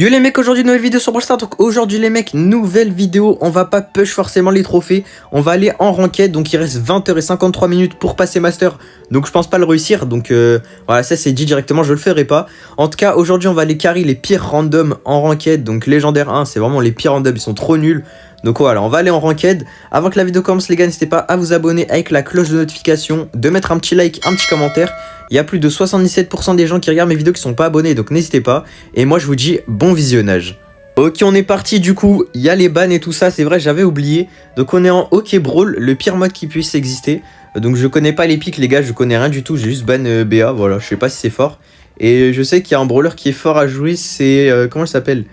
Yo les mecs, aujourd'hui nouvelle vidéo sur Brawl Stars. Donc aujourd'hui les mecs, nouvelle vidéo. On va pas push forcément les trophées, on va aller en ranked. Donc il reste 20h53 pour passer master, donc je pense pas le réussir. Donc voilà, ça c'est dit directement, je le ferai pas. En tout cas aujourd'hui on va aller carry les pires randoms en ranked. Donc légendaire 1, c'est vraiment les pires randoms, ils sont trop nuls. Donc voilà, on va aller en ranked. Avant que la vidéo commence les gars, n'hésitez pas à vous abonner avec la cloche de notification, de mettre un petit like, un petit commentaire. Il y a plus de 77% des gens qui regardent mes vidéos qui sont pas abonnés, donc n'hésitez pas. Et moi je vous dis bon visionnage. Ok, on est parti du coup, il y a les bans et tout ça, c'est vrai j'avais oublié. Donc on est en OK Brawl, le pire mode qui puisse exister. Donc je connais pas les pics les gars, je connais rien du tout, j'ai juste ban BA, voilà, je sais pas si c'est fort. Et je sais qu'il y a un brawler qui est fort à jouer, c'est... comment elle s'appelle?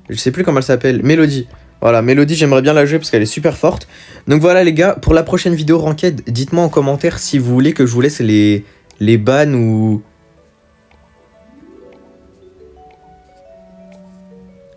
Je sais plus comment elle s'appelle, Mélodie. Voilà, Mélodie, j'aimerais bien la jouer parce qu'elle est super forte. Donc voilà les gars, pour la prochaine vidéo ranked, dites-moi en commentaire si vous voulez que je vous laisse les bans ou...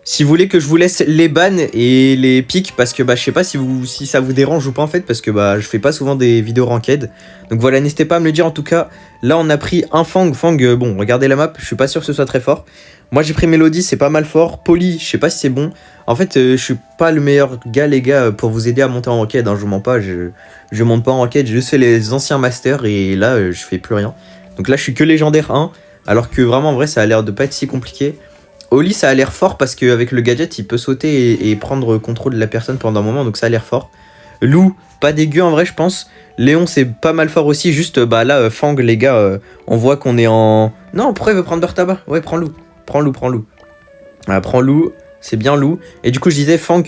Si vous voulez que je vous laisse les bans et les pics, parce que bah je sais pas si ça vous dérange ou pas en fait, parce que bah je fais pas souvent des vidéos ranked. Donc voilà, n'hésitez pas à me le dire en tout cas. Là on a pris un Fang, bon regardez la map, je suis pas sûr que ce soit très fort. Moi j'ai pris Mélodie, c'est pas mal fort. Poli, je sais pas si c'est bon. En fait je suis pas le meilleur gars les gars pour vous aider à monter en ranked, hein, je vous mens pas, je monte pas en ranked, j'ai juste fait les anciens masters et là je fais plus rien. Donc là je suis que légendaire 1, alors que vraiment en vrai ça a l'air de pas être si compliqué. Oli ça a l'air fort parce qu'avec le gadget il peut sauter et prendre contrôle de la personne pendant un moment, donc ça a l'air fort. Lou, pas dégueu en vrai je pense. Léon c'est pas mal fort aussi, juste bah là Fang les gars, on voit qu'on est en... Non pourquoi il veut prendre Bertaba? Ouais prends Lou, prends Lou. Voilà, prends Lou, c'est bien Lou. Et du coup je disais Fang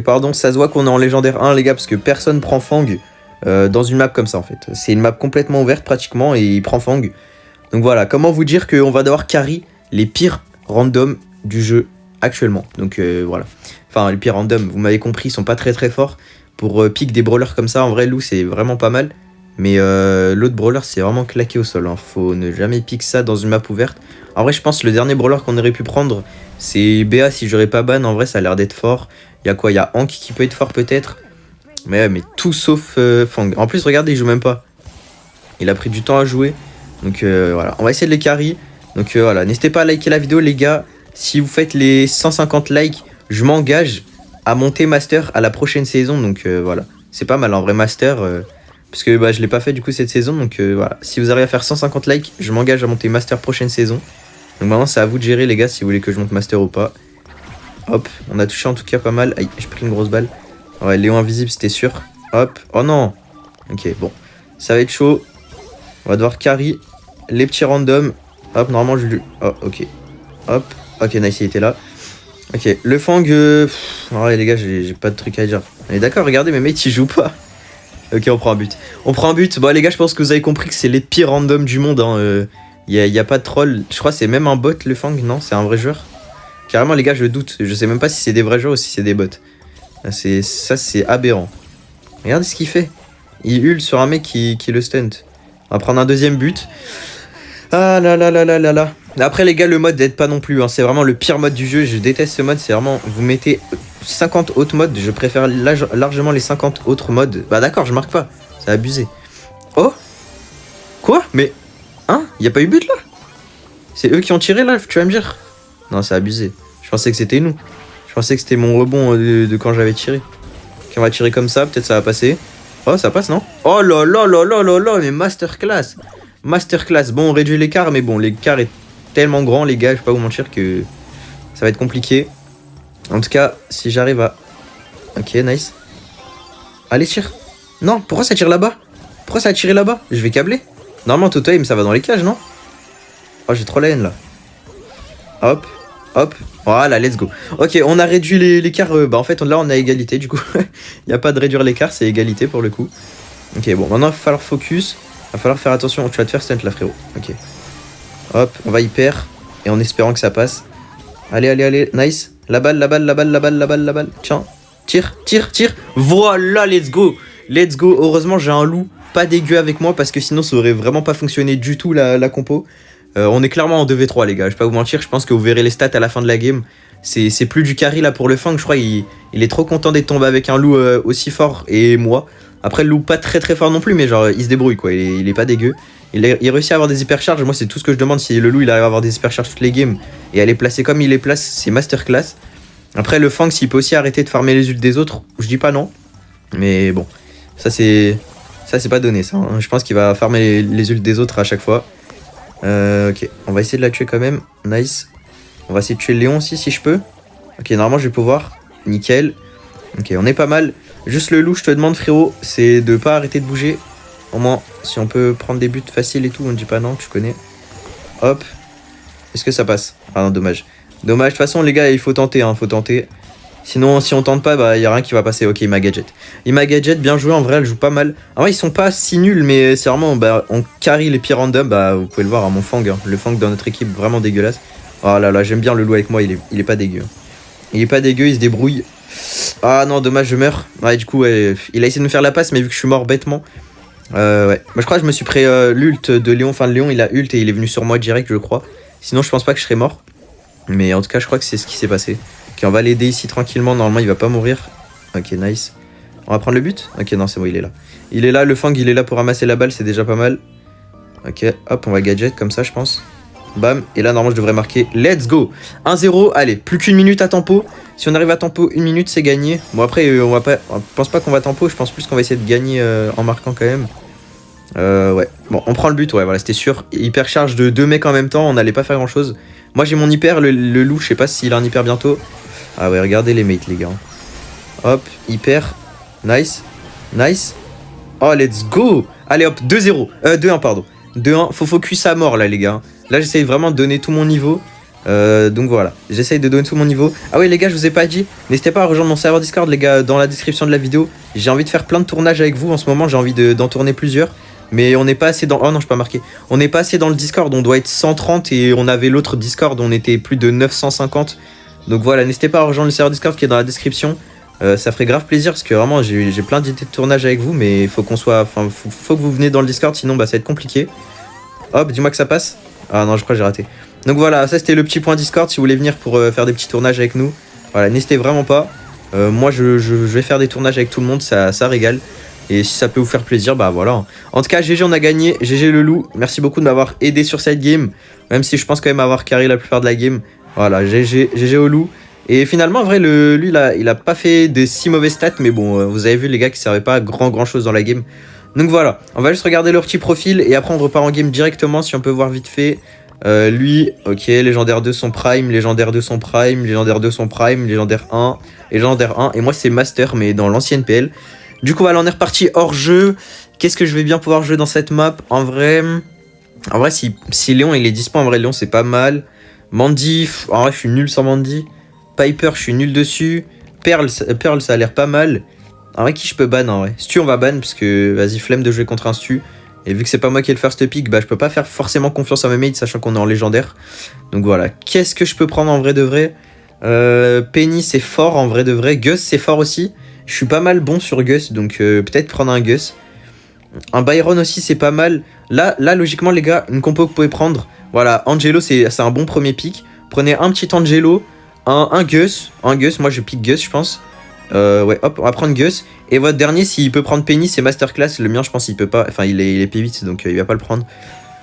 pardon, ça se voit qu'on est en légendaire 1 les gars, parce que personne prend Fang dans une map comme ça en fait. C'est une map complètement ouverte pratiquement et il prend Fang. Donc voilà, comment vous dire qu'on va devoir carry les pires random du jeu actuellement. Donc voilà, enfin les pires random, vous m'avez compris, ils sont pas très forts. Pour pick des brawlers comme ça, en vrai Lou c'est vraiment pas mal. Mais l'autre brawler c'est vraiment claqué au sol, hein. Faut ne jamais pick ça dans une map ouverte. En vrai je pense que le dernier brawler qu'on aurait pu prendre c'est BA si j'aurais pas ban. En vrai ça a l'air d'être fort. Il y a quoi? Il y a Hank qui peut être fort peut-être. Mais tout sauf Fang. En plus regardez il joue même pas. Il a pris du temps à jouer. Donc voilà, on va essayer de les carry. Donc voilà, n'hésitez pas à liker la vidéo les gars. Si vous faites les 150 likes, je m'engage à monter master à la prochaine saison. Donc voilà, c'est pas mal en vrai master. Parce que bah, je l'ai pas fait du coup cette saison. Donc voilà, si vous arrivez à faire 150 likes, je m'engage à monter master prochaine saison. Donc maintenant c'est à vous de gérer les gars si vous voulez que je monte master ou pas. Hop, on a touché en tout cas pas mal. Aïe, j'ai pris une grosse balle. Ouais, Léon invisible c'était sûr. Hop, oh non. Ok, bon, ça va être chaud. On va devoir carry les petits randoms. Hop, normalement je lui... Oh, ok. Hop. Ok, nice, il était là. Ok, le Fang... Ouais, les gars, j'ai pas de truc à dire. On est d'accord, regardez, mes mates, ils jouent pas. Ok, on prend un but. On prend un but. Bon, les gars, je pense que vous avez compris que c'est les pires randoms du monde. Hein. Y a pas de troll. Je crois que c'est même un bot, le Fang. Non, c'est un vrai joueur. Carrément, les gars, je doute. Je sais même pas si c'est des vrais joueurs ou si c'est des bots. Ça, c'est aberrant. Regardez ce qu'il fait. Il hurle sur un mec qui le stunt. On va prendre un deuxième but. Ah là là là là là là. Après les gars, le mode n'aide pas non plus, hein. C'est vraiment le pire mode du jeu. Je déteste ce mode, c'est vraiment... Vous mettez 50 autres modes, je préfère largement les 50 autres modes. Bah d'accord, je marque pas, c'est abusé. Oh. Quoi? Mais... Hein? Y a pas eu but là? C'est eux qui ont tiré là, tu vas me dire? Non, c'est abusé. Je pensais que c'était nous. Je pensais que c'était mon rebond de quand j'avais tiré. Ok, on va tirer comme ça, peut-être ça va passer. Oh, ça passe non? Oh là là là là là là, mais masterclass. Masterclass, bon on réduit l'écart, mais bon l'écart est tellement grand les gars, je vais pas vous mentir que ça va être compliqué. En tout cas, si j'arrive à... Ok, nice. Allez, tire. Non, pourquoi ça tire là-bas? Pourquoi ça a tiré là-bas? Je vais câbler. Normalement, Toto-Aim, ça va dans les cages, non? Oh, j'ai trop la haine là. Hop, hop. Voilà, let's go. Ok, on a réduit l'écart. Bah en fait, là on a égalité du coup. Il n'y a pas de réduire l'écart, c'est égalité pour le coup. Ok, bon, maintenant il va falloir focus. Va falloir faire attention, tu vas te faire stunt là frérot. Ok. Hop, on va hyper. Et en espérant que ça passe. Allez, allez, allez, nice. La balle. Tiens, tire. Voilà, let's go. Let's go. Heureusement j'ai un loup pas dégueu avec moi, parce que sinon ça aurait vraiment pas fonctionné du tout la compo. On est clairement en 2v3 les gars, je vais pas vous mentir, je pense que vous verrez les stats à la fin de la game. C'est plus du carry là pour le Fang, je crois il est trop content d'être tombé avec un loup aussi fort, et moi. Après, le loup pas très fort non plus, mais genre, il se débrouille, quoi. Il est pas dégueu. Il réussit à avoir des hypercharges. Moi, c'est tout ce que je demande. Si le loup, il arrive à avoir des hypercharges toutes les games et à les placer comme il les place, c'est masterclass. Après, le Fang, s'il peut aussi arrêter de farmer les ults des autres, je dis pas non. Mais bon, ça, c'est pas donné, ça. Hein. Je pense qu'il va farmer les ults des autres à chaque fois. Ok, on va essayer de la tuer quand même. Nice. On va essayer de tuer le Léon aussi, si je peux. Ok, normalement, je vais pouvoir. Nickel. Ok, on est pas mal. Juste le loup, je te demande, frérot, c'est de pas arrêter de bouger. Au moins, si on peut prendre des buts faciles et tout, on ne dit pas non, tu connais. Hop. Est-ce que ça passe? Ah non, dommage. Dommage, de toute façon, les gars, il faut tenter, hein, faut tenter. Sinon, si on tente pas, bah, y a rien qui va passer. Ok, il m'a gadget. Il m'a gadget, bien joué, en vrai, elle joue pas mal. En vrai, ils sont pas si nuls, mais c'est vraiment, bah, on carry les pires random. Bah, vous pouvez le voir à mon Fang, hein. Le Fang dans notre équipe, vraiment dégueulasse. Oh là là, j'aime bien le loup avec moi, il est pas dégueu. Il est pas dégueu, il se débrouille. Ah non, dommage, je meurs. Ouais, du coup, ouais, il a essayé de me faire la passe, mais vu que je suis mort bêtement. Ouais. Moi, je crois que je me suis pris l'ult de Léon. Enfin, Léon, il a ult et il est venu sur moi direct, je crois. Sinon, je pense pas que je serais mort. Mais en tout cas, je crois que c'est ce qui s'est passé. Ok, on va l'aider ici tranquillement. Normalement, il va pas mourir. Ok, nice. On va prendre le but? Ok, non, c'est bon, il est là. Il est là, le Fang, il est là pour ramasser la balle, c'est déjà pas mal. Ok, hop, on va gadget comme ça, je pense. Bam, et là, normalement, je devrais marquer. Let's go! 1-0, allez, plus qu'une minute à tempo. Si on arrive à tempo, une minute, c'est gagné. Bon, après, on pense pas qu'on va tempo, je pense plus qu'on va essayer de gagner en marquant quand même. Ouais, bon, on prend le but, ouais, voilà, c'était sûr. Hyper charge de 2 mecs en même temps, on n'allait pas faire grand chose. Moi, j'ai mon hyper, le loup, je sais pas s'il a un hyper bientôt. Ah ouais, regardez les mates, les gars. Hop, hyper. Nice. Nice. Oh, let's go! Allez, hop, 2-0. 2-1, pardon. 2-1, faut focus à mort, là, les gars. Là, j'essaye vraiment de donner tout mon niveau. Donc voilà, j'essaye de donner tout mon niveau. Ah oui les gars, je vous ai pas dit, n'hésitez pas à rejoindre mon serveur Discord les gars, dans la description de la vidéo. J'ai envie de faire plein de tournages avec vous en ce moment, j'ai envie d'en tourner plusieurs. Mais on n'est pas assez dans... Oh non, je peux pas marquer. On n'est pas assez dans le Discord, on doit être 130 et on avait l'autre Discord, on était plus de 950. Donc voilà, n'hésitez pas à rejoindre le serveur Discord qui est dans la description. Ça ferait grave plaisir parce que vraiment j'ai plein d'idées de tournage avec vous, mais il faut qu'on soit... Enfin, faut que vous venez dans le Discord, sinon bah ça va être compliqué. Hop, dis-moi que ça passe. Ah non, je crois que j'ai raté. Donc voilà, ça c'était le petit point Discord si vous voulez venir pour faire des petits tournages avec nous. Voilà, n'hésitez vraiment pas. Moi je vais faire des tournages avec tout le monde, ça régale. Et si ça peut vous faire plaisir, bah voilà. En tout cas, GG on a gagné, GG le loup. Merci beaucoup de m'avoir aidé sur cette game. Même si je pense quand même avoir carré la plupart de la game. Voilà, GG au loup. Et finalement, en vrai, lui il a pas fait des si mauvais stats. Mais bon, vous avez vu les gars qui servaient pas à grand chose dans la game. Donc voilà, on va juste regarder leur petit profil. Et après on repart en game directement si on peut voir vite fait. Lui, ok, légendaire 2 son prime, légendaire 2 son prime, légendaire 2 son prime, légendaire 1, légendaire 1. Et moi c'est master mais dans l'ancienne PL. Du coup voilà, on est reparti hors jeu. Qu'est-ce que je vais bien pouvoir jouer dans cette map? En vrai si Léon il est dispo, en vrai Léon c'est pas mal. Mandy, en vrai je suis nul sans Mandy. Piper je suis nul dessus. Pearl ça a l'air pas mal. En vrai qui je peux ban en vrai? Stu on va ban parce que vas-y flemme de jouer contre un Stu. Et vu que c'est pas moi qui ai le first pick, bah je peux pas faire forcément confiance à mes mates sachant qu'on est en légendaire. Donc voilà, qu'est-ce que je peux prendre en vrai de vrai? Penny c'est fort en vrai de vrai. Gus c'est fort aussi. Je suis pas mal bon sur Gus, donc peut-être prendre un Gus. Un Byron aussi c'est pas mal. Là logiquement les gars, une compo que vous pouvez prendre. Voilà, Angelo c'est un bon premier pick. Prenez un petit Angelo, un Gus. Moi je pick Gus je pense. Ouais, hop, on va prendre Gus. Et votre dernier, s'il peut prendre Penny, c'est Masterclass. Le mien, je pense, il peut pas. Enfin, il est P8, donc il va pas le prendre.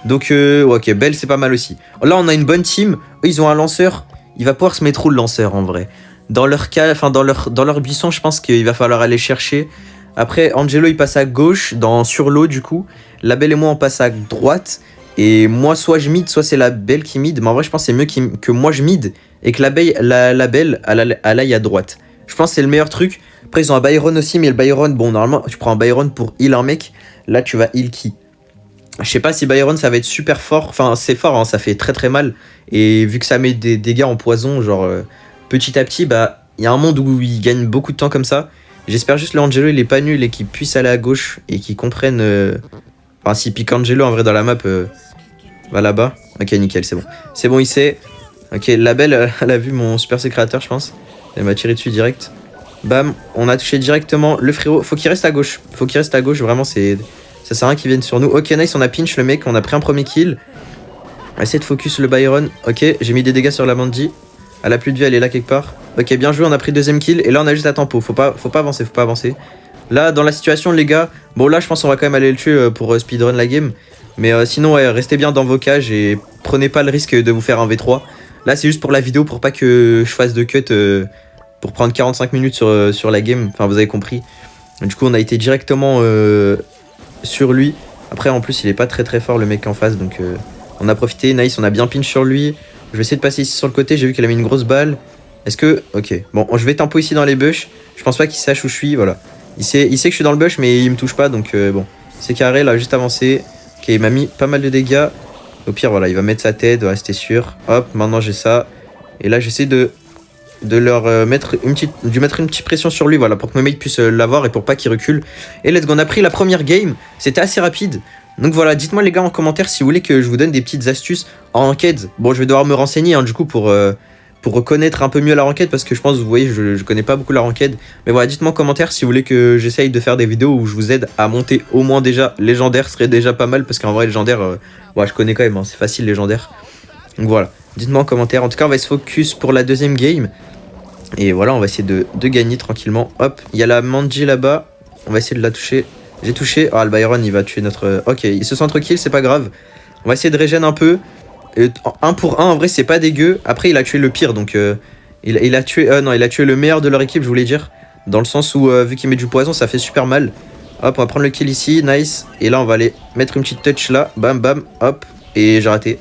Donc, ouais, ok, Belle, c'est pas mal aussi. Là, on a une bonne team. Eux, ils ont un lanceur. Il va pouvoir se mettre où le lanceur en vrai? Dans leur cas, enfin, dans leur buisson, je pense qu'il va falloir aller chercher. Après, Angelo, il passe à gauche, sur l'eau, du coup. La Belle et moi, on passe à droite. Et moi, soit je mid, soit c'est la Belle qui mid. Mais en vrai, je pense que c'est mieux que moi, je mid. Et que la Belle, elle aille à droite. Je pense que c'est le meilleur truc. Après, ils ont un Byron aussi, mais le Byron, bon, normalement, tu prends un Byron pour heal un mec. Là, tu vas heal qui? Je sais pas si Byron, ça va être super fort. Enfin, c'est fort, hein, ça fait très mal. Et vu que ça met des dégâts en poison, genre, petit à petit, bah, il y a un monde où il gagne beaucoup de temps comme ça. J'espère juste le Angelo, il est pas nul et qu'il puisse aller à gauche et qu'il comprenne. Enfin, s'il pique Angelo, en vrai, dans la map, va là-bas. Ok, nickel, c'est bon. C'est bon, il sait. Ok, la Belle, elle a vu mon super secrétaire, je pense. Elle m'a tiré dessus direct. Bam, on a touché directement le frérot. Faut qu'il reste à gauche. Vraiment, ça sert à rien qu'il vienne sur nous. Ok, nice, on a pinch le mec. On a pris un premier kill. On va essayer de focus le Byron. Ok, j'ai mis des dégâts sur la Mandy. Elle a plus de vie, elle est là quelque part. Ok, bien joué, on a pris deuxième kill. Et là, on a juste à tempo. Faut pas avancer. Là, dans la situation, les gars, bon là, je pense qu'on va quand même aller le tuer pour speedrun la game. Mais sinon, ouais, restez bien dans vos cages et prenez pas le risque de vous faire un V3. Là, c'est juste pour la vidéo, pour pas que je fasse de cut pour prendre 45 minutes sur la game. Enfin, vous avez compris. Du coup, on a été directement sur lui. Après, en plus, il est pas très fort, le mec en face. Donc, on a profité. Nice, on a bien pinch sur lui. Je vais essayer de passer ici sur le côté. J'ai vu qu'il a mis une grosse balle. Est-ce que... Ok. Bon, je vais tempo ici dans les bush. Je pense pas qu'il sache où je suis. Voilà. Il sait que je suis dans le bush, mais il me touche pas. Donc, bon. C'est carré, là, juste avancé. Ok, il m'a mis pas mal de dégâts. Au pire, voilà, il va mettre sa tête. Ouais, c'était sûr. Hop, maintenant j'ai ça. Et là, j'essaie de leur mettre une petite pression sur lui, voilà, pour que mes mates puissent l'avoir et pour pas qu'il recule. Et let's go, on a pris la première game. C'était assez rapide. Donc voilà, dites-moi les gars en commentaire si vous voulez que je vous donne des petites astuces en ranked. Bon, je vais devoir me renseigner hein, du coup pour reconnaître un peu mieux la ranked parce que je pense, vous voyez, je connais pas beaucoup la ranked. Mais voilà, dites-moi en commentaire si vous voulez que j'essaye de faire des vidéos où je vous aide à monter au moins déjà légendaire, ce serait déjà pas mal parce qu'en vrai légendaire, ouais, je connais quand même, hein, c'est facile légendaire. Donc voilà, dites-moi en commentaire. En tout cas, on va se focus pour la deuxième game. Et voilà, on va essayer de gagner tranquillement. Hop, il y a la Manji là-bas. On va essayer de la toucher. J'ai touché. Ah, le Byron, il va tuer notre... Ok, il se centre kill, c'est pas grave. On va essayer de régène un peu. 1 pour 1, en vrai, c'est pas dégueu. Après, il a tué le pire, donc... il a tué... non, il a tué le meilleur de leur équipe, je voulais dire. Dans le sens où, vu qu'il met du poison, ça fait super mal. Hop, on va prendre le kill ici. Nice. Et là, on va aller mettre une petite touch là. Bam, bam. Hop. Et j'ai raté.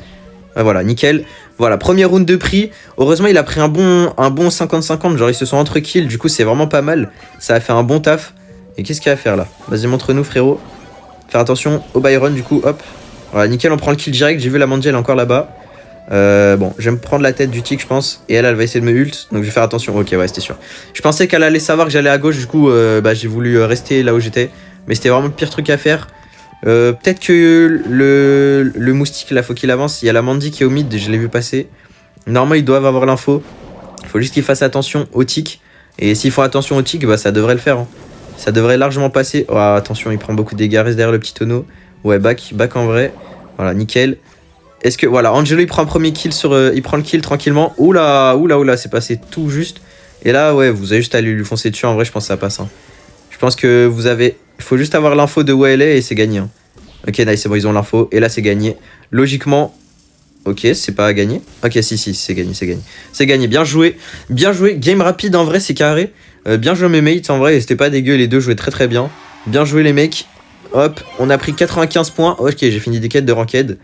Ah, voilà, nickel. Voilà, premier round de prix. Heureusement, il a pris un bon 50-50. Genre, ils se sont entre kills. Du coup, c'est vraiment pas mal. Ça a fait un bon taf. Et qu'est-ce qu'il y a à faire là? Vas-y, montre-nous, frérot. Faire attention au Byron, du coup. Hop. Voilà, nickel, on prend le kill direct. J'ai vu la Manji, elle est encore là-bas. Bon, je vais me prendre la tête du tic, je pense. Et elle va essayer de me ult. Donc, je vais faire attention. Ok, ouais, c'était sûr. Je pensais qu'elle allait savoir que j'allais à gauche. Du coup, j'ai voulu rester là où j'étais. Mais c'était vraiment le pire truc à faire. Peut-être que le moustique là faut qu'il avance. Il y a la Mandy qui est au mid, je l'ai vu passer. Normalement ils doivent avoir l'info. Il faut juste qu'ils fassent attention au tic. Et s'ils font attention au tic, bah ça devrait le faire hein. Ça devrait largement passer. Oh, attention, il prend beaucoup de dégâts, reste derrière le petit tonneau. Ouais, back en vrai. Voilà, nickel. Est-ce que voilà, Angelo il prend un premier kill sur il prend le kill tranquillement. Oula, c'est passé tout juste. Et là ouais, vous avez juste à lui foncer dessus. En vrai je pense que ça passe hein. Je pense que vous avez... Il faut juste avoir l'info de où elle est et c'est gagné. Hein. Ok, nice, c'est bon, ils ont l'info. Et là, c'est gagné. Logiquement... Ok, c'est pas gagné. Ok, si, c'est gagné, c'est gagné. C'est gagné, bien joué. Bien joué. Game rapide, en vrai, c'est carré. Bien joué mes mates, en vrai, c'était pas dégueu. Les deux jouaient très bien. Bien joué les mecs. Hop, on a pris 95 points. Ok, j'ai fini des quêtes de ranked.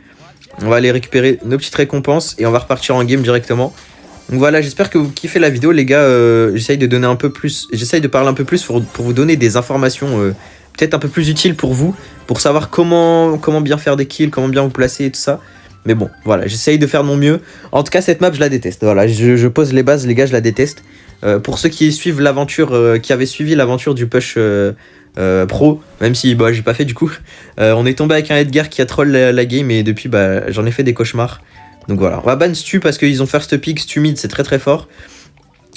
On va aller récupérer nos petites récompenses et on va repartir en game directement. Donc voilà, j'espère que vous kiffez la vidéo les gars, j'essaye de donner un peu plus, j'essaye de parler un peu plus pour vous donner des informations peut-être un peu plus utiles pour vous, pour savoir comment bien faire des kills, comment bien vous placer et tout ça. Mais bon, voilà, j'essaye de faire de mon mieux. En tout cas, cette map, je la déteste. Voilà, je pose les bases, les gars, je la déteste. Pour ceux qui suivent l'aventure, qui avaient suivi l'aventure du push pro, même si bah, j'ai pas fait du coup, on est tombé avec un Edgar qui a troll la game et depuis, bah, j'en ai fait des cauchemars. Donc voilà, on va ban Stu parce qu'ils ont first pick, Stu mid, c'est très fort.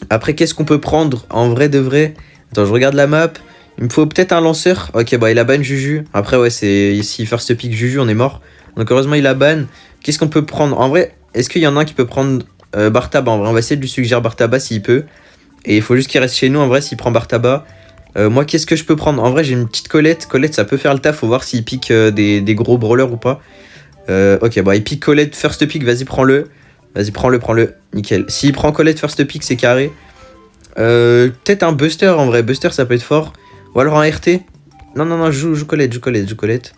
Après, qu'est-ce qu'on peut prendre en vrai de vrai? Attends, je regarde la map. Il me faut peut-être un lanceur. Ok, bah il a ban Juju. Après, ouais, c'est ici first pick Juju, on est mort. Donc heureusement, il a ban. Qu'est-ce qu'on peut prendre? En vrai, est-ce qu'il y en a un qui peut prendre Bartaba? En vrai, on va essayer de lui suggérer Bartaba s'il peut. Et il faut juste qu'il reste chez nous en vrai s'il prend Bartaba. Moi, qu'est-ce que je peux prendre? En vrai, j'ai une petite Colette. Colette, ça peut faire le taf. Faut voir s'il pique des gros brawlers ou pas. Ok, bah il pique Colette first pick, vas-y prends-le. Vas-y prends-le, nickel. S'il prend Colette first pick, c'est carré. Peut-être un Buster en vrai, Buster ça peut être fort. Ou alors un RT. Non, joue Colette. Colette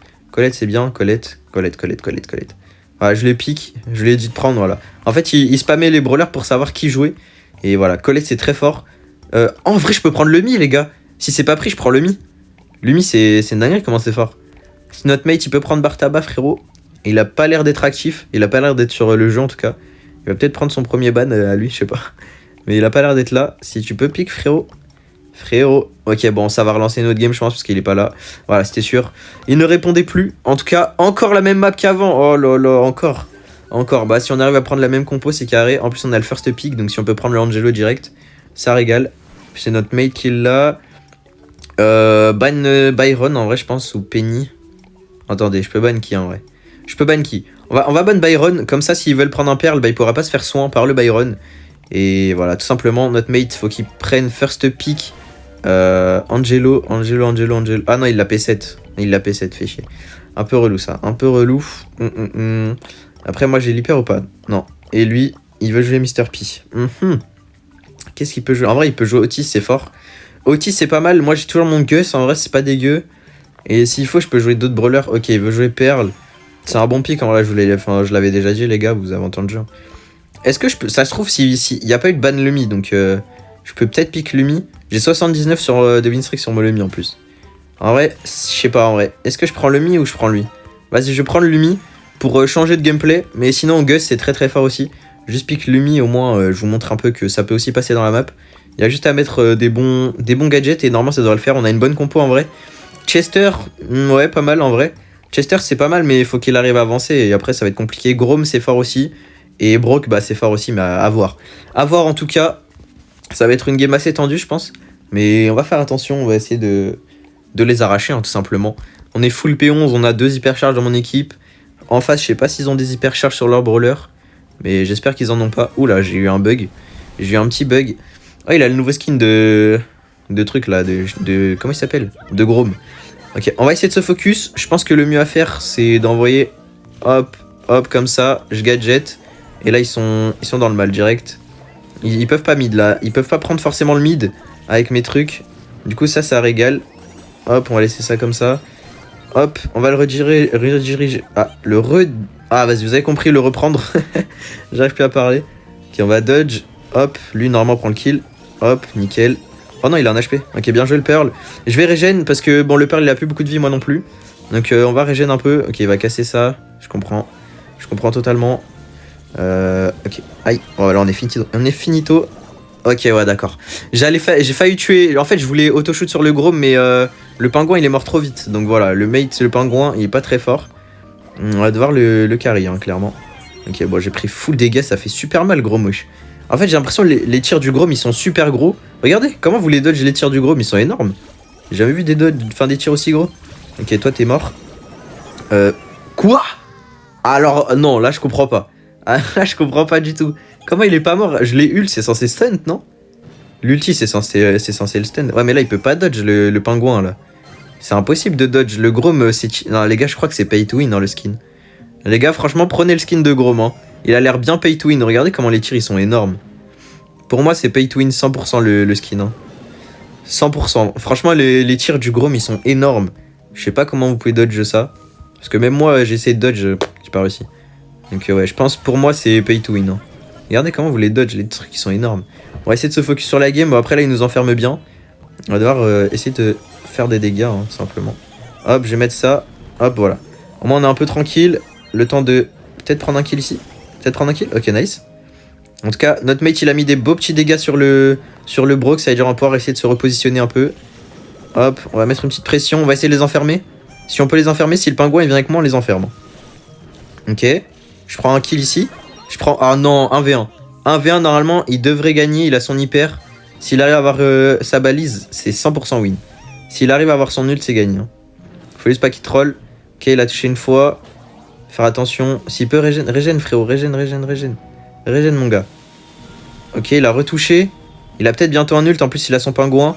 c'est bien, Colette. Voilà, je les pique, je lui ai dit de prendre, voilà. En fait, il spammait les brawlers pour savoir qui jouait. Et voilà, Colette c'est très fort. En vrai, je peux prendre le Mi, les gars. Si c'est pas pris, je prends le Mi. Le Mi, c'est une dinguerie comment c'est fort. Si notre mate, il peut prendre Bartaba, frérot. Il a pas l'air d'être actif, il a pas l'air d'être sur le jeu en tout cas. Il va peut-être prendre son premier ban à lui, je sais pas. Mais il a pas l'air d'être là. Si tu peux pique, frérot. Ok, bon, ça va relancer notre game, je pense, parce qu'il est pas là. Voilà, c'était sûr. Il ne répondait plus. En tout cas, encore la même map qu'avant. Oh là là, encore. Bah, si on arrive à prendre la même compo, c'est carré. En plus, on a le first pick, donc si on peut prendre le Angelo direct, ça régale. Puis c'est notre mate qui l'a. Ban Byron, en vrai, je pense, ou Penny. Attendez, je peux ban qui, en vrai? Je peux ban qui? On va ban Byron, comme ça s'ils veulent prendre un perle, bah, il pourra pas se faire soin par le Byron. Et voilà, tout simplement, notre mate, faut qu'il prenne first pick Angelo. Ah non, il l'a P7. Il l'a P7, fait chier. Un peu relou ça, un peu relou. Après, moi j'ai l'hyper ou pas? Non. Et lui, il veut jouer Mr. P. Qu'est-ce qu'il peut jouer? En vrai, il peut jouer Otis, c'est fort. Otis, c'est pas mal. Moi j'ai toujours mon Gus, en vrai, c'est pas dégueu. Et s'il faut, je peux jouer d'autres brawlers. Ok, il veut jouer Pearl. C'est un bon pick en vrai, je l'avais déjà dit, les gars, vous avez entendu. Est-ce que je peux. Ça se trouve, s'il n'y a pas eu de ban Lumi, donc je peux peut-être pick Lumi. J'ai 79 sur de win streak sur mon Lumi en plus. En vrai, je sais pas en vrai. Est-ce que je prends Lumi ou je prends lui? Vas-y, je prends le Lumi pour changer de gameplay. Mais sinon, Gus, c'est très très fort aussi. Juste pick Lumi, au moins, je vous montre un peu que ça peut aussi passer dans la map. Il y a juste à mettre des bons gadgets et normalement ça devrait le faire. On a une bonne compo en vrai. Chester, ouais, pas mal en vrai. Chester, c'est pas mal, mais il faut qu'il arrive à avancer. Et après, ça va être compliqué. Grom, c'est fort aussi. Et Brock, bah, c'est fort aussi, mais à voir. À voir en tout cas. Ça va être une game assez tendue, je pense. Mais on va faire attention. On va essayer de les arracher, hein, tout simplement. On est full P11. On a 2 hypercharges dans mon équipe. En face, je sais pas s'ils ont des hypercharges sur leur brawler. Mais j'espère qu'ils en ont pas. Oula, j'ai eu un bug. J'ai eu un petit bug. Oh, il a le nouveau skin de truc là. Comment il s'appelle? De Grom. Ok, on va essayer de se focus. Je pense que le mieux à faire, c'est d'envoyer hop, hop, comme ça. Je gadget. Et là, ils sont dans le mal direct. Ils peuvent pas mid là. Ils peuvent pas prendre forcément le mid avec mes trucs. Du coup, ça régale. Hop, on va laisser ça comme ça. Hop, on va le rediriger. Ah, vas-y, vous avez compris, le reprendre. J'arrive plus à parler. Ok, on va dodge. Hop, lui, normalement, prend le kill. Hop, nickel. Oh non, il a un HP. Ok, bien joué le Pearl. Je vais régène parce que, bon, le Pearl, il a plus beaucoup de vie, moi non plus. Donc, on va régène un peu. Ok, il va casser ça. Je comprends. Je comprends totalement. Ok. Aïe. Oh, là, on est finito. Ok, ouais, d'accord. J'ai failli tuer. En fait, je voulais auto-shoot sur le Grom, mais le pingouin, il est mort trop vite. Donc voilà, le mate, le pingouin, il est pas très fort. On va devoir le carry, hein, clairement. Ok, bon, j'ai pris full dégâts. Ça fait super mal, Grom, wesh. En fait, j'ai l'impression que les tirs du Grom, ils sont super gros. Regardez, comment vous les dodge les tirs du Grom, ils sont énormes. J'ai jamais vu des tirs aussi gros. Ok, toi, t'es mort. Quoi? Alors, non, là, je comprends pas. Ah, là, je comprends pas du tout. Comment il est pas mort? Je l'ai ult, c'est censé stunt, non? L'ulti, c'est censé le stun. Ouais, mais là, il peut pas dodge le pingouin, là. C'est impossible de dodge. Le Grom, c'est... Non, les gars, je crois que c'est pay to win, dans le skin. Les gars, franchement, prenez le skin de Grom, hein. Il a l'air bien pay to win. Regardez comment les tirs, ils sont énormes. Pour moi, c'est pay to win 100% le skin, hein. 100%. Franchement, les tirs du Grom, ils sont énormes. Je sais pas comment vous pouvez dodge ça. Parce que même moi, j'ai essayé de dodge, j'ai pas réussi. Donc ouais, je pense pour moi, c'est pay to win, hein. Regardez comment vous les dodge, les trucs, ils sont énormes. On va essayer de se focus sur la game. Bon, après, là, il nous enferme bien. On va devoir essayer de faire des dégâts, hein, tout simplement. Hop, je vais mettre ça. Hop, voilà. Au moins, on est un peu tranquille. Le temps de peut-être prendre un kill ici. Peut-être prendre un kill. Ok, nice. En tout cas, notre mate, il a mis des beaux petits dégâts sur le Brock. Ça veut dire on va pouvoir essayer de se repositionner un peu. Hop, on va mettre une petite pression. On va essayer de les enfermer. Si on peut les enfermer, si le pingouin il vient avec moi, on les enferme. Ok. Je prends un kill ici. Je prends... Ah non, 1v1. 1v1, normalement, il devrait gagner. Il a son hyper. S'il arrive à avoir sa balise, c'est 100% win. S'il arrive à avoir son ult, c'est gagné. Hein. Faut juste pas qu'il troll. Ok, il a touché une fois. Faire attention. S'il peut régène, frérot. Régène, mon gars. Ok, il a retouché. Il a peut-être bientôt un ult. En plus, il a son pingouin.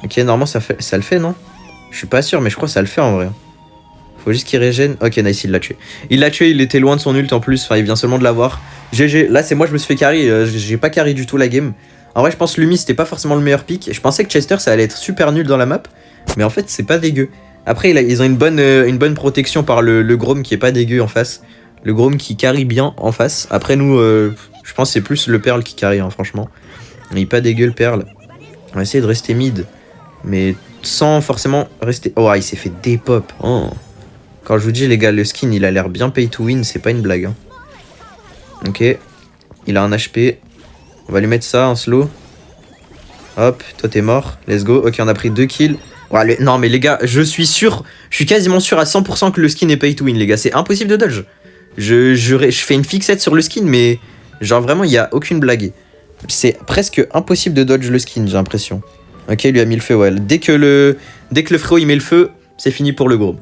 Ok, normalement, ça le fait, non? Je suis pas sûr, mais je crois que ça le fait en vrai. Faut juste qu'il régène. Ok, nice, il l'a tué. Il l'a tué, il était loin de son ult en plus. Enfin, il vient seulement de l'avoir. GG. Là, c'est moi, je me suis fait carry. J'ai pas carry du tout la game. En vrai, je pense que Lumi, c'était pas forcément le meilleur pick. Je pensais que Chester, ça allait être super nul dans la map. Mais en fait, c'est pas dégueu. Après, ils ont une bonne protection par le Grom qui est pas dégueu en face. Le Grom qui carry bien en face. Après, nous, je pense que c'est plus le Pearl qui carry, hein, franchement. Il est pas dégueu, le Pearl. On va essayer de rester mid. Mais sans forcément rester... Oh, il s'est fait dépop. Oh. Quand je vous dis, les gars, le skin, il a l'air bien pay to win. C'est pas une blague. Hein. Ok. Il a un HP. On va lui mettre ça en slow. Hop, toi t'es mort. Let's go. Ok, on a pris 2 kills. Ouais, non, mais les gars, je suis quasiment sûr à 100% que le skin est pay to win, les gars. C'est impossible de dodge. Je fais une fixette sur le skin, mais genre vraiment, il n'y a aucune blague. C'est presque impossible de dodge le skin, j'ai l'impression. Ok, il lui a mis le feu, ouais. Dès que le frérot il met le feu, c'est fini pour le Grom.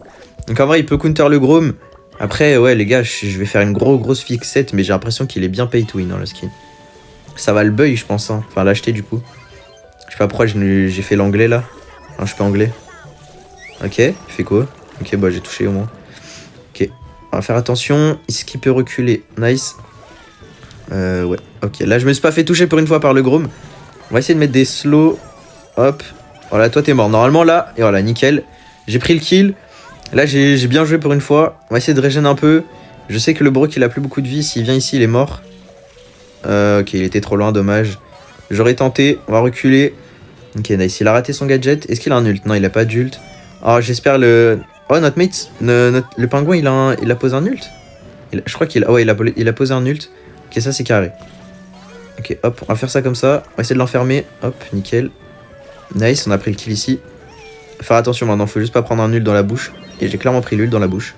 Donc en vrai, il peut counter le Grom. Après, ouais, les gars, je vais faire une grosse fixette, mais j'ai l'impression qu'il est bien pay to win dans le skin. Ça va le buy, je pense. Hein. Enfin, l'acheter du coup. sais pas pourquoi j'ai fait l'anglais là. Non, je suis pas anglais. Ok, il fait quoi? Ok, bah j'ai touché au moins. Ok, on va faire attention. Est-ce qu'il peut reculer? Nice. Ouais, ok. Là, je me suis pas fait toucher pour une fois par le Grom. On va essayer de mettre des slows. Hop. Voilà, toi t'es mort. Normalement là, et voilà, nickel. J'ai pris le kill. Là, j'ai bien joué pour une fois. On va essayer de régénérer un peu. Je sais que le Brock il a plus beaucoup de vie. S'il vient ici, il est mort. Ok, il était trop loin, dommage. J'aurais tenté. On va reculer. Ok, nice. Il a raté son gadget. Est-ce qu'il a un ult? Non, il a pas d'ult. Oh, j'espère le. Oh, notre mate, le pingouin, il a posé un ult. Je crois qu'il a... Ouais, il a posé un ult. Ok, ça c'est carré. Ok, hop, on va faire ça comme ça. On va essayer de l'enfermer. Hop, nickel. Nice, on a pris le kill ici. Faire attention maintenant, faut juste pas prendre un ult dans la bouche. Et j'ai clairement pris l'ult dans la bouche.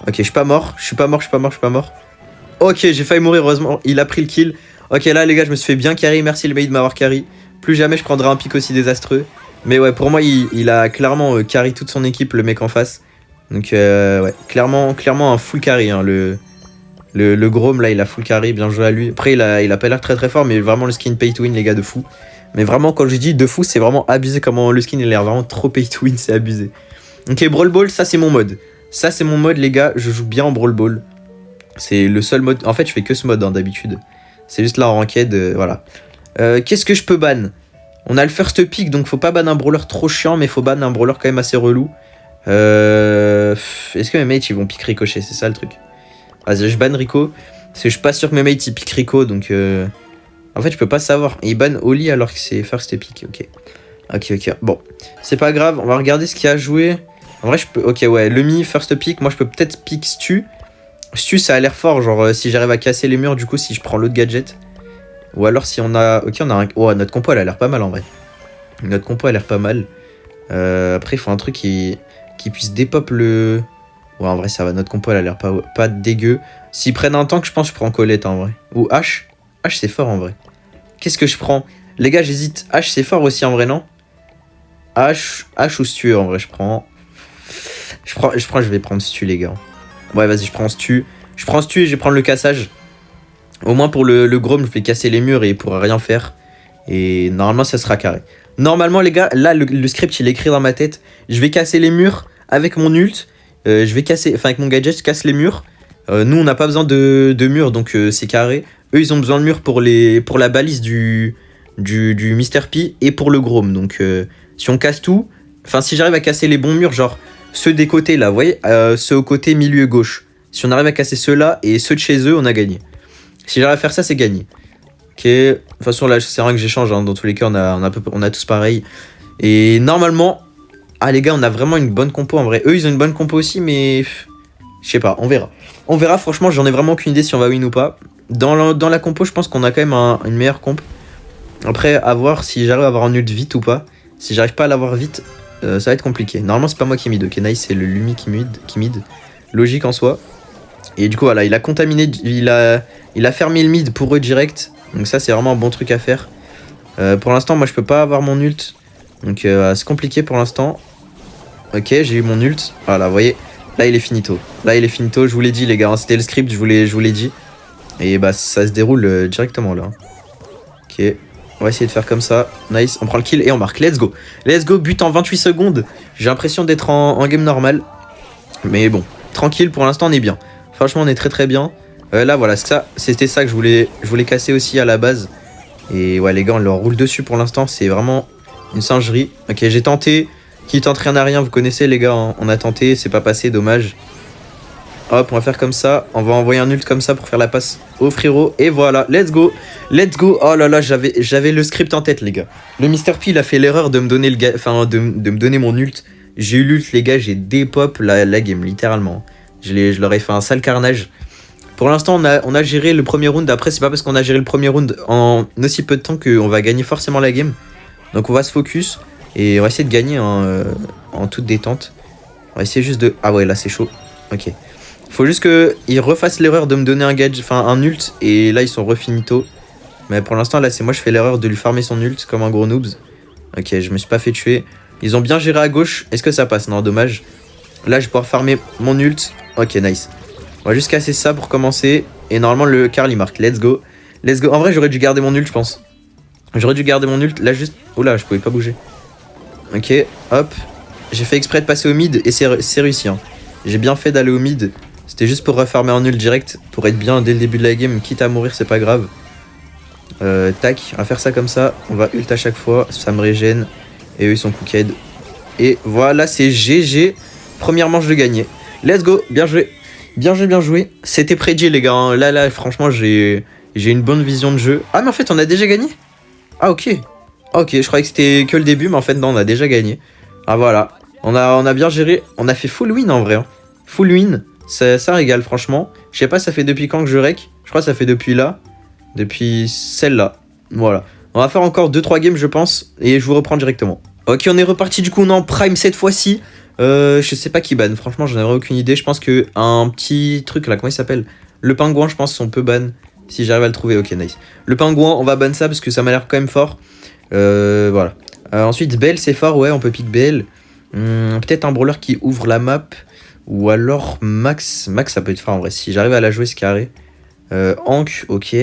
Ok, je suis pas mort. Je suis pas mort. Ok, j'ai failli mourir, heureusement. Il a pris le kill. Ok, là les gars, je me suis fait bien carry. Merci le mate de m'avoir carry. Plus jamais je prendrai un pic aussi désastreux. Mais ouais, pour moi, il a clairement carry toute son équipe, le mec en face. Donc ouais, clairement un full carry. Hein, le Grom, là, il a full carry, bien joué à lui. Après, il a pas l'air très très fort, mais vraiment le skin pay to win, les gars, de fou. Mais vraiment, quand je dis de fou, c'est vraiment abusé comment le skin, il a l'air vraiment trop pay to win, c'est abusé. Ok, Brawl Ball, ça c'est mon mode. Ça c'est mon mode, les gars, je joue bien en Brawl Ball. C'est le seul mode, en fait, je fais que ce mode hein, d'habitude. C'est juste là en ranked, voilà. Qu'est-ce que je peux ban? On a le first pick, donc faut pas ban un brawler trop chiant, mais faut ban un brawler quand même assez relou. Est-ce que mes mates ils vont pick Ricochet? C'est ça le truc. Vas-y, je ban Rico. Parce que je suis pas sûr que mes mates ils pick Rico, donc en fait je peux pas savoir. Il ban Oli alors que c'est first pick, ok. Ok, bon. C'est pas grave, on va regarder ce qu'il a joué. En vrai je peux... Ok ouais, Lumi, first pick, moi je peux peut-être pick Stu. Stu ça a l'air fort, genre si j'arrive à casser les murs du coup si je prends l'autre gadget. Ou alors si on a... Ok, on a un... Oh, notre compo elle a l'air pas mal en vrai. Notre compo a l'air pas mal. Après il faut un truc qui puisse dépop le... Ouais en vrai ça va, notre compo elle a l'air pas dégueu. S'ils prennent un tank je pense que je prends Colette en vrai. Ou H. H c'est fort en vrai. Qu'est-ce que je prends? Les gars j'hésite. H c'est fort aussi en vrai non? H ou Stu en vrai je prends. Je vais prendre Stu les gars. Ouais vas-y je prends Stu. Je prends Stu et je vais prendre le cassage. Au moins pour le Grom, je vais casser les murs et il pourra rien faire. Et normalement, ça sera carré. Normalement, les gars, là, le script, il est écrit dans ma tête. Je vais casser les murs avec mon ult. Je vais casser, enfin, avec mon gadget, je casse les murs. Nous, on n'a pas besoin de murs, donc c'est carré. Eux, ils ont besoin de murs pour la balise du Mr. P et pour le Grom. Donc, si on casse tout, enfin, si j'arrive à casser les bons murs, genre ceux des côtés, là, vous voyez, ceux au côté milieu gauche. Si on arrive à casser ceux-là et ceux de chez eux, on a gagné. Si j'arrive à faire ça, c'est gagné. Ok, de toute façon, là, c'est rien que j'échange. Hein. Dans tous les cas, on a tous pareil. Et normalement, ah les gars, on a vraiment une bonne compo en vrai. Eux, ils ont une bonne compo aussi, mais je sais pas, on verra. On verra, franchement, j'en ai vraiment aucune idée si on va win ou pas. Dans la compo, je pense qu'on a quand même une meilleure comp. Après, à voir si j'arrive à avoir un ult vite ou pas. Si j'arrive pas à l'avoir vite, ça va être compliqué. Normalement, c'est pas moi qui mid. Ok, nice, c'est le Lumi qui mid. Logique en soi. Et du coup, voilà, il a contaminé, il a fermé le mid pour eux direct. Donc ça, c'est vraiment un bon truc à faire. Pour l'instant, moi, je peux pas avoir mon ult. Donc c'est compliqué pour l'instant. Ok, j'ai eu mon ult. Voilà, vous voyez. Là, il est finito. Je vous l'ai dit, les gars. Hein, c'était le script, je vous l'ai dit. Et bah, ça se déroule directement là. Ok, on va essayer de faire comme ça. Nice, on prend le kill et on marque. Let's go. Let's go, but en 28 secondes. J'ai l'impression d'être en game normal. Mais bon, tranquille, pour l'instant, on est bien. Franchement, on est très très bien. Là, voilà, c'était ça que je voulais casser aussi à la base. Et ouais, les gars, on leur roule dessus pour l'instant. C'est vraiment une singerie. Ok, j'ai tenté. Qui tente rien à rien, vous connaissez, les gars. Hein. On a tenté, c'est pas passé, dommage. Hop, on va faire comme ça. On va envoyer un ult comme ça pour faire la passe au frérot. Et voilà, let's go. Let's go. Oh là là, j'avais le script en tête, les gars. Le Mr. P, il a fait l'erreur de me donner de me donner mon ult. J'ai eu l'ult, les gars, j'ai dépop la game, littéralement. Je leur ai fait un sale carnage. Pour l'instant, on a géré le premier round. Après, c'est pas parce qu'on a géré le premier round en aussi peu de temps qu'on va gagner forcément la game. Donc on va se focus et on va essayer de gagner en toute détente. On va essayer juste de... Ah ouais, là c'est chaud. Ok. Faut juste qu'ils refassent l'erreur de me donner un gadget, enfin un ult. Et là, ils sont refinito. Mais pour l'instant, là, c'est moi, je fais l'erreur de lui farmer son ult comme un gros noobs. Ok, je me suis pas fait tuer. Ils ont bien géré à gauche. Est-ce que ça passe? Non, dommage. Là, je vais pouvoir farmer mon ult. Ok, nice. On va juste casser ça pour commencer. Et normalement, le Karl, il marque. Let's go. Let's go. En vrai, j'aurais dû garder mon ult, je pense. J'aurais dû garder mon ult. Là, juste. Oula, je pouvais pas bouger. Ok, hop. J'ai fait exprès de passer au mid et c'est réussi. Hein. J'ai bien fait d'aller au mid. C'était juste pour refarmer en ult direct. Pour être bien dès le début de la game. Quitte à mourir, c'est pas grave. Tac, on va faire ça comme ça. On va ult à chaque fois. Ça me régène. Et eux, ils sont cooked. Et voilà, c'est GG. Première manche de gagner. Let's go, bien joué. Bien joué, bien joué. C'était prédit, les gars. Hein. Là, franchement, j'ai une bonne vision de jeu. Ah, mais en fait, on a déjà gagné. Ah, ok. Ok, je croyais que c'était que le début, mais en fait, non, on a déjà gagné. Ah, voilà. On a bien géré. On a fait full win, en vrai. Hein. Full win. Ça régale, franchement. Je sais pas, ça fait depuis quand que je rec. Je crois que ça fait depuis là. Depuis celle-là. Voilà. On va faire encore 2-3 games, je pense. Et je vous reprends directement. Ok, on est reparti. Du coup, on est en prime cette fois-ci. Je sais pas qui ban. Franchement, j'en avais aucune idée. Je pense que un petit truc là, comment il s'appelle? Le pingouin, je pense qu'on peut ban. Si j'arrive à le trouver, ok, nice. Le pingouin, on va ban ça parce que ça m'a l'air quand même fort. Voilà. Ensuite, Belle, c'est fort. Ouais, on peut pick Belle. Peut-être un brawler qui ouvre la map. Ou alors Max. Max, ça peut être fort en vrai. Si j'arrive à la jouer, c'est carré. Hank, ok.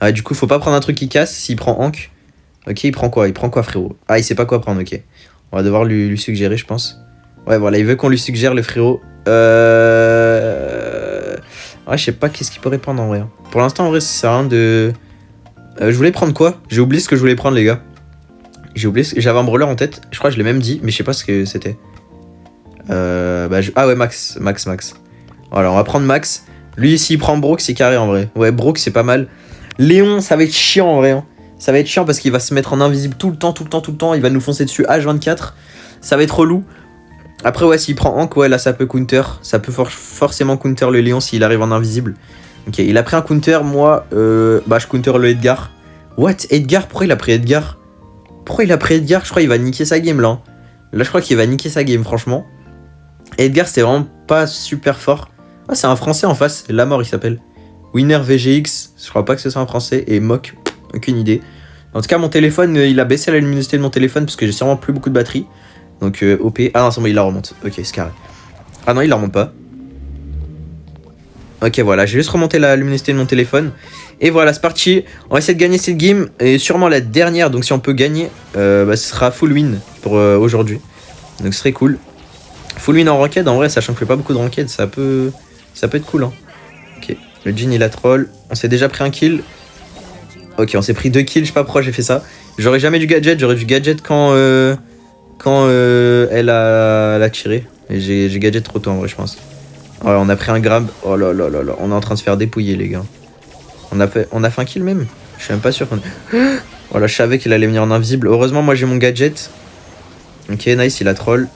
Ah, du coup, faut pas prendre un truc qui casse. S'il prend Hank. Ok, il prend quoi? Il prend quoi, frérot? Ah, il sait pas quoi prendre, ok. On va devoir lui suggérer, je pense. Ouais, voilà, il veut qu'on lui suggère, le frérot. Ouais, je sais pas qu'est-ce qu'il pourrait prendre en vrai. Pour l'instant, en vrai, ça sert à rien de... je voulais prendre quoi? J'ai oublié ce que je voulais prendre, les gars. J'ai oublié... J'avais un brawler en tête. Je crois que je l'ai même dit, mais je sais pas ce que c'était. Ah ouais, Max. Voilà, on va prendre Max. Lui, s'il prend Brook, c'est carré, en vrai. Ouais, Brook, c'est pas mal. Léon, ça va être chiant, en vrai. Hein. Ça va être chiant parce qu'il va se mettre en invisible tout le temps. Il va nous foncer dessus H24. Ça va être relou. Après, ouais, s'il prend Hank, ouais, là, ça peut counter. Ça peut forcément counter le Léon s'il arrive en invisible. Ok, il a pris un counter. Moi, je counter le Edgar. What? Edgar? Pourquoi il a pris Edgar? Je crois qu'il va niquer sa game, là. Hein. Là, je crois qu'il va niquer sa game, franchement. Edgar, c'était vraiment pas super fort. Ah, c'est un français en face. La mort, il s'appelle. Winner VGX. Je crois pas que ce soit un français. Et Mock. Aucune idée. En tout cas, mon téléphone, il a baissé la luminosité de mon téléphone parce que j'ai sûrement plus beaucoup de batterie. Donc, OP. Ah non, c'est bon, il la remonte. Ok, c'est carré. Ah non, il la remonte pas. Ok, voilà, j'ai juste remonté la luminosité de mon téléphone. Et voilà, c'est parti. On va essayer de gagner cette game. Et sûrement la dernière. Donc, si on peut gagner, ce sera full win pour aujourd'hui. Donc, ce serait cool. Full win en ranked, en vrai, sachant que je fais pas beaucoup de ranked, ça peut être cool. Hein. Ok, le Jhin, il a troll. On s'est déjà pris un kill. Ok, on s'est pris 2 kills, je sais pas pourquoi j'ai fait ça. J'aurais jamais dû gadget, j'aurais dû gadget quand elle a tiré. Et j'ai gadget trop tôt en vrai, je pense. Ouais, on a pris un grab. Oh là là là là, on est en train de se faire dépouiller, les gars. On a fait un kill même. Je suis même pas sûr qu'on... Voilà, je savais qu'il allait venir en invisible. Heureusement, moi j'ai mon gadget. Ok, nice, il a troll.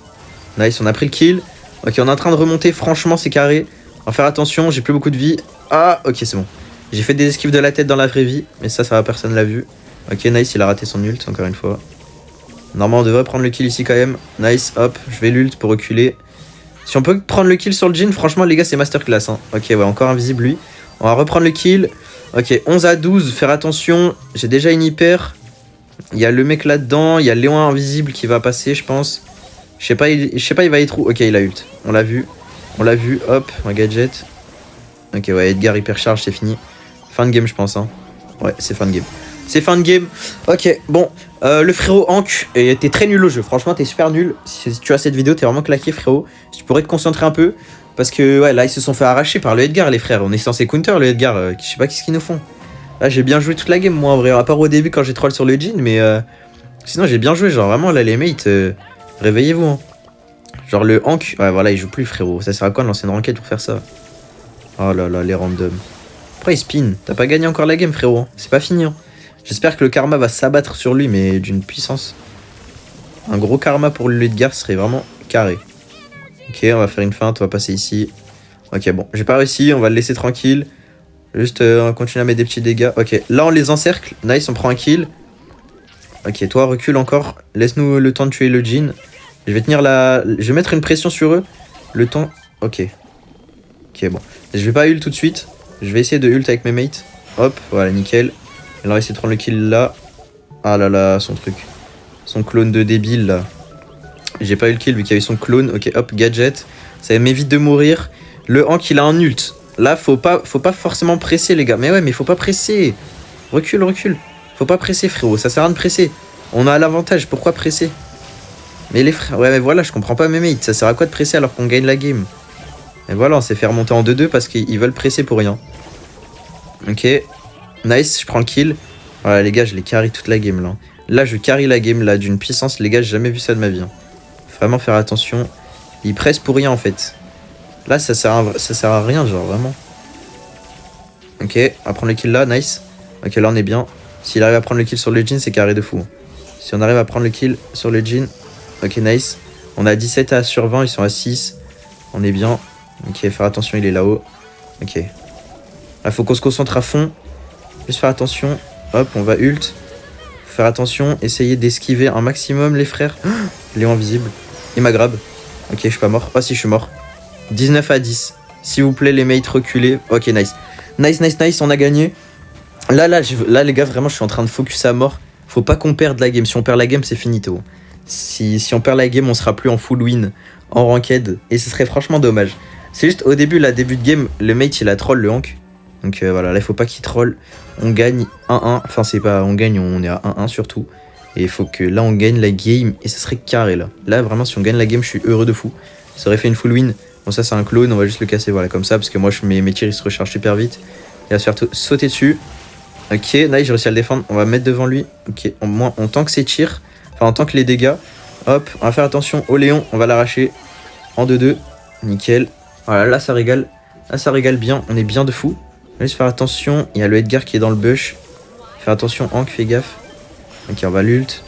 Nice, on a pris le kill. Ok, on est en train de remonter, franchement, c'est carré. On va faire attention, j'ai plus beaucoup de vie. Ah, ok, c'est bon. J'ai fait des esquives de la tête dans la vraie vie, mais ça va, personne l'a vu. Ok, nice, il a raté son ult, encore une fois. Normalement, on devrait prendre le kill ici quand même. Nice, hop, je vais l'ult pour reculer. Si on peut prendre le kill sur le Jhin, franchement, les gars, c'est masterclass. Hein. Ok, ouais, encore invisible, lui. On va reprendre le kill. Ok, 11 à 12, faire attention. J'ai déjà une hyper. Il y a le mec là-dedans. Il y a Léon invisible qui va passer, je pense. Je sais pas, il va être où. Ok, il a ult. On l'a vu. Hop, un gadget. Ok, ouais, Edgar hyper charge, c'est fini. Fin de game, je pense. Hein. Ouais, c'est fin de game. Ok, bon. Le frérot Hank était très nul au jeu. Franchement, t'es super nul. Si tu as cette vidéo, t'es vraiment claqué, frérot. Tu pourrais te concentrer un peu. Parce que, ouais, là, ils se sont fait arracher par le Edgar, les frères. On est censé counter le Edgar. Je sais pas qu'est-ce qu'ils nous font. Là, j'ai bien joué toute la game, moi, en vrai. À part au début, quand j'ai troll sur le Jhin. Mais sinon, j'ai bien joué. Genre, vraiment, là, les mates, réveillez-vous. Hein. Genre, le Hank. Ouais, voilà, il joue plus, frérot. Ça sert à quoi de lancer une ranked pour faire ça? Oh là là, les randoms. Pourquoi il spin? T'as pas gagné encore la game, frérot. C'est pas fini. Hein. J'espère que le karma va s'abattre sur lui, mais d'une puissance. Un gros karma pour le Edgar serait vraiment carré. Ok, on va faire une feinte, on va passer ici. Ok, bon, j'ai pas réussi, on va le laisser tranquille. Juste, on va continuer à mettre des petits dégâts. Ok, là on les encercle. Nice, on prend un kill. Ok, toi recule encore. Laisse-nous le temps de tuer le Jhin. Je vais tenir la... Je vais mettre une pression sur eux. Le temps... Ok. Ok, bon. Je vais pas ult tout de suite. Je vais essayer de ult avec mes mates. Hop, voilà, nickel. Et là, on va essayer de prendre le kill là. Ah là là, son truc. Son clone de débile là. J'ai pas eu le kill vu qu'il y avait son clone. Ok, hop, gadget. Ça m'évite de mourir. Le Hank, il a un ult. Là, faut pas forcément presser, les gars. Mais ouais, mais faut pas presser. Recule. Faut pas presser, frérot. Ça sert à rien de presser. On a l'avantage. Pourquoi presser? Mais les frères... Ouais, mais voilà, je comprends pas mes mates. Ça sert à quoi de presser alors qu'on gagne la game? Et voilà, on s'est fait remonter en 2-2 parce qu'ils veulent presser pour rien. Ok. Nice, je prends le kill. Voilà, les gars, je les carry toute la game, là. Là, je carry la game, là, d'une puissance. Les gars, j'ai jamais vu ça de ma vie. Hein. Vraiment faire attention. Ils pressent pour rien, en fait. Là, ça sert à rien, genre, vraiment. Ok, on va prendre le kill là, nice. Ok, là, on est bien. S'il arrive à prendre le kill sur le Jhin, c'est carré de fou. Si on arrive à prendre le kill sur le Jhin, ok, nice. On a 17 sur 20, ils sont à 6. On est bien. Ok, faire attention, il est là-haut. Ok. Là, faut qu'on se concentre à fond. Juste faire attention. Hop, on va ult. Faire attention, essayer d'esquiver un maximum, les frères. Oh, Léon invisible. Il m'a grab. Ok, je suis pas mort. Oh, si, je suis mort. 19 à 10. S'il vous plaît, les mates, reculez. Ok, nice. Nice, nice, nice, on a gagné. Là, les gars, vraiment, je suis en train de focus à mort. Faut pas qu'on perde la game. Si on perd la game, c'est finito. Si on perd la game, on sera plus en full win, en ranked. Et ce serait franchement dommage. C'est juste au début, début de game, le mate, il a troll le hank. Donc voilà, là, il faut pas qu'il troll. On gagne 1-1. Enfin, c'est pas on gagne, on est à 1-1 surtout. Et il faut que là, on gagne la game. Et ça serait carré, là. Là, vraiment, si on gagne la game, je suis heureux de fou. Ça aurait fait une full win. Bon, ça, c'est un clone. On va juste le casser, voilà, comme ça. Parce que moi, mes tirs, ils se rechargent super vite. Il va se faire sauter dessus. Ok, nice, j'ai réussi à le défendre. On va mettre devant lui. Ok, on tank ses tirs. Enfin, on tank les dégâts. Hop, on va faire attention au Léon. On va l'arracher en 2-2. Nickel. Voilà, là, ça régale. Là, ça régale bien. On est bien de fou. Juste faire attention. Il y a le Edgar qui est dans le bush. Faire attention, Hank, fais gaffe. Ok, on va l'ult.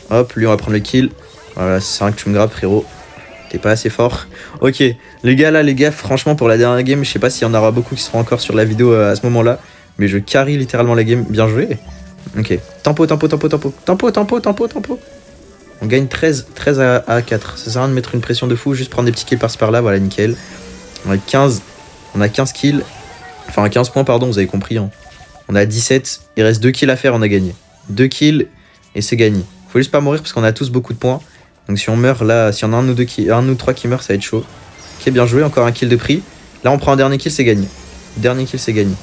Hop, lui, on va prendre le kill. Voilà, c'est un que tu me grappes, frérot. T'es pas assez fort. Ok, les gars, franchement, pour la dernière game, je sais pas s'il y en aura beaucoup qui seront encore sur la vidéo à ce moment-là. Mais je carry littéralement la game. Bien joué. Ok. Tempo. On gagne 13 à 4. Ça sert à rien de mettre une pression de fou. Juste prendre des petits kills par-ci par-là. Voilà, nickel. On a 15 kills. Enfin, 15 points, pardon, vous avez compris. Hein. On a 17. Il reste 2 kills à faire. On a gagné. 2 kills et c'est gagné. Faut juste pas mourir parce qu'on a tous beaucoup de points. Donc si on meurt là, si on a un ou trois qui meurent, ça va être chaud. Ok, bien joué. Encore un kill de prix. Là, on prend un dernier kill, c'est gagné. Dernier kill, c'est gagné.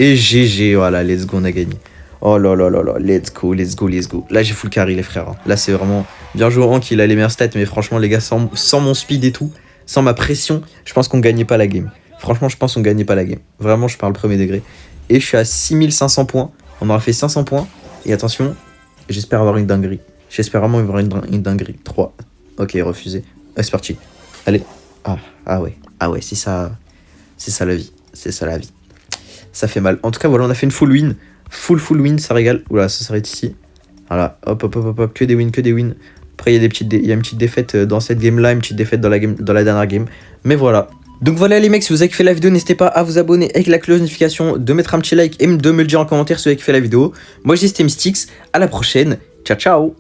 Et GG, voilà, let's go, on a gagné. Oh là là là là, let's go. Là, j'ai full carry, les frères. Hein. Là, c'est vraiment bien joué. Hank, il a les meilleures stats, mais franchement, les gars, sans mon speed et tout, sans ma pression, je pense qu'on gagnait pas la game. Franchement, je pense qu'on gagnait pas la game. Vraiment, je parle premier degré. Et je suis à 6500 points. On aura fait 500 points. Et attention, j'espère avoir une dinguerie. J'espère vraiment avoir une dinguerie. 3. Ok, refusé. C'est parti. Allez. Ah ouais, c'est ça la vie. C'est ça la vie. Ça fait mal. En tout cas, voilà, on a fait une full win. Full win, ça régale. Oula, ça s'arrête ici. Voilà, hop. Que des wins. Après, il y a une petite défaite dans cette game-là, une petite défaite dans la dernière game. Mais voilà. Donc voilà les mecs, si vous avez kiffé la vidéo, n'hésitez pas à vous abonner avec la cloche de notification, de mettre un petit like et de me le dire en commentaire si vous avez kiffé la vidéo. Moi, c'était Mystix. À la prochaine. Ciao.